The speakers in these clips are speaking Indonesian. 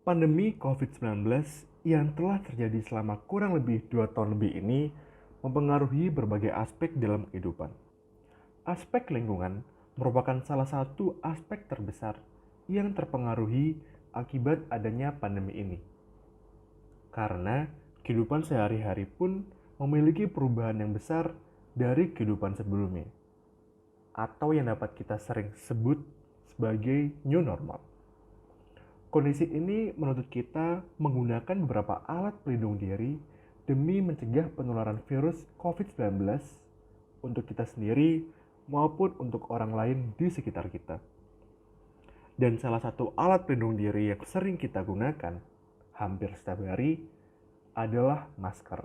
Pandemi COVID-19 yang telah terjadi selama kurang lebih 2 tahun lebih ini mempengaruhi berbagai aspek dalam kehidupan. Aspek lingkungan merupakan salah satu aspek terbesar yang terpengaruhi akibat adanya pandemi ini. Karena kehidupan sehari-hari pun memiliki perubahan yang besar dari kehidupan sebelumnya, atau yang dapat kita sering sebut sebagai new normal. Kondisi ini menuntut kita menggunakan beberapa alat pelindung diri demi mencegah penularan virus COVID-19 untuk kita sendiri maupun untuk orang lain di sekitar kita. Dan salah satu alat pelindung diri yang sering kita gunakan hampir setiap hari adalah masker.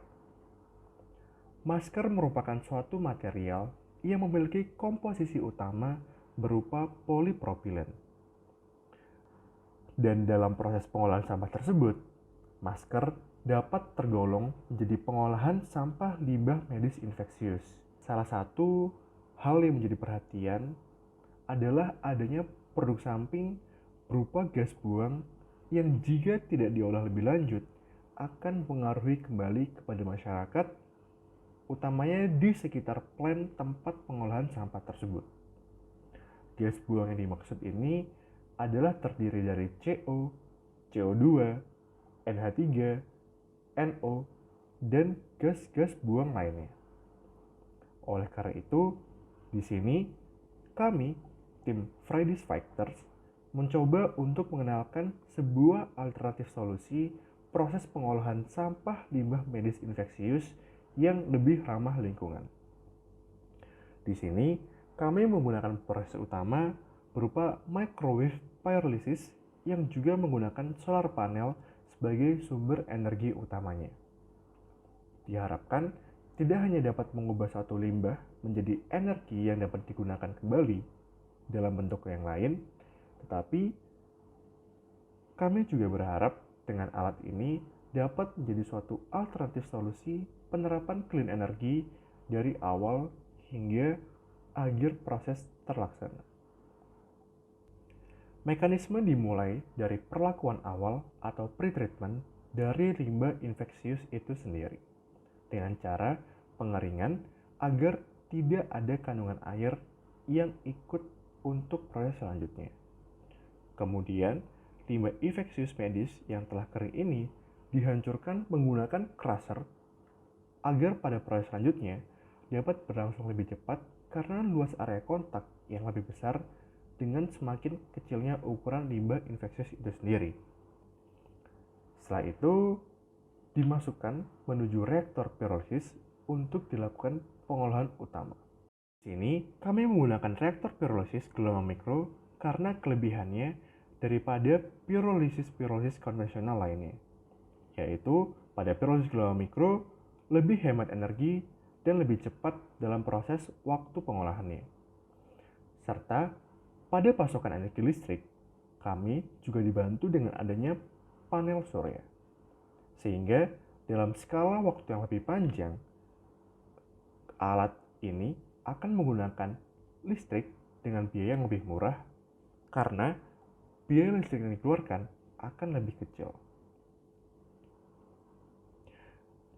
Masker merupakan suatu material yang memiliki komposisi utama berupa polipropilen. Dan dalam proses pengolahan sampah tersebut, masker dapat tergolong menjadi pengolahan sampah limbah medis infeksius. Salah satu hal yang menjadi perhatian adalah adanya produk samping berupa gas buang yang jika tidak diolah lebih lanjut akan mempengaruhi kembali kepada masyarakat, utamanya di sekitar plant tempat pengolahan sampah tersebut. Gas buang yang dimaksud ini adalah terdiri dari CO, CO2, NH3, NO, dan gas-gas buang lainnya. Oleh karena itu, di sini kami, tim Fridays Fighters, mencoba untuk mengenalkan sebuah alternatif solusi proses pengolahan sampah limbah medis infeksius yang lebih ramah lingkungan. Di sini, kami menggunakan proses utama berupa microwave pyrolysis yang juga menggunakan solar panel sebagai sumber energi utamanya. Diharapkan tidak hanya dapat mengubah suatu limbah menjadi energi yang dapat digunakan kembali dalam bentuk yang lain, tetapi kami juga berharap dengan alat ini dapat menjadi suatu alternatif solusi penerapan clean energy dari awal hingga akhir proses terlaksana. Mekanisme dimulai dari perlakuan awal atau pre-treatment dari limbah infeksius itu sendiri dengan cara pengeringan agar tidak ada kandungan air yang ikut untuk proses selanjutnya. Kemudian, limbah infeksius medis yang telah kering ini dihancurkan menggunakan crusher agar pada proses selanjutnya dapat berlangsung lebih cepat karena luas area kontak yang lebih besar dengan semakin kecilnya ukuran limbah infeksius itu sendiri. Setelah itu, dimasukkan menuju reaktor pirolysis untuk dilakukan pengolahan utama. Di sini, kami menggunakan reaktor pirolysis gelombang mikro karena kelebihannya daripada pirolysis konvensional lainnya, yaitu pada pirolysis gelombang mikro lebih hemat energi dan lebih cepat dalam proses waktu pengolahannya. Serta pada pasokan energi listrik, kami juga dibantu dengan adanya panel surya. Sehingga dalam skala waktu yang lebih panjang, alat ini akan menggunakan listrik dengan biaya yang lebih murah karena biaya listrik yang dikeluarkan akan lebih kecil.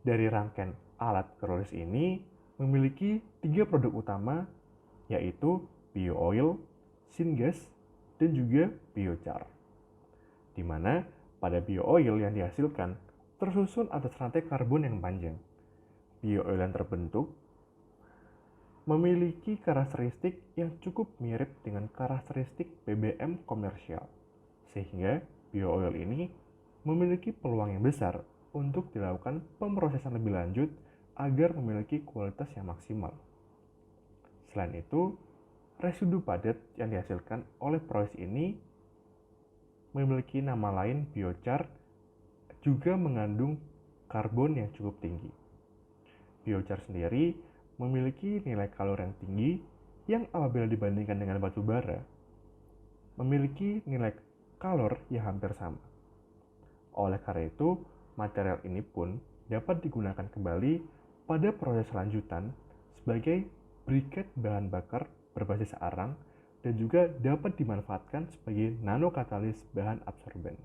Dari rangkaian alat pirolysis ini memiliki 3 produk utama, yaitu bio-oil, syngas, dan juga biochar. Di mana pada bio-oil yang dihasilkan tersusun atas rantai karbon yang panjang. Bio-oil yang terbentuk memiliki karakteristik yang cukup mirip dengan karakteristik BBM komersial, sehingga bio-oil ini memiliki peluang yang besar untuk dilakukan pemrosesan lebih lanjut agar memiliki kualitas yang maksimal. Selain itu, residu padat yang dihasilkan oleh proses ini memiliki nama lain biochar, juga mengandung karbon yang cukup tinggi. Biochar sendiri memiliki nilai kalori yang tinggi yang apabila dibandingkan dengan batu bara memiliki nilai kalor yang hampir sama. Oleh karena itu, material ini pun dapat digunakan kembali pada proses lanjutan sebagai briket bahan bakar berbasis arang dan juga dapat dimanfaatkan sebagai nanokatalis bahan absorben.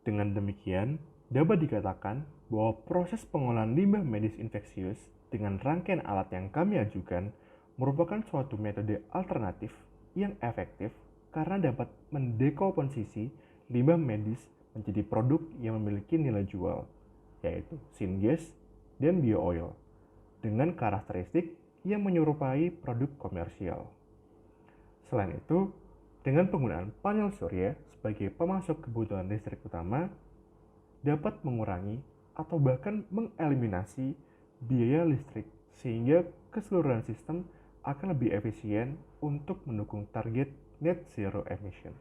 Dengan demikian, dapat dikatakan bahwa proses pengolahan limbah medis infeksius dengan rangkaian alat yang kami ajukan merupakan suatu metode alternatif yang efektif karena dapat mendekomposisi limbah medis menjadi produk yang memiliki nilai jual, yaitu syngas dan bio-oil, dengan karakteristik yang menyerupai produk komersial. Selain itu, dengan penggunaan panel surya sebagai pemasok kebutuhan listrik utama, dapat mengurangi atau bahkan mengeliminasi biaya listrik sehingga keseluruhan sistem akan lebih efisien untuk mendukung target net zero emission.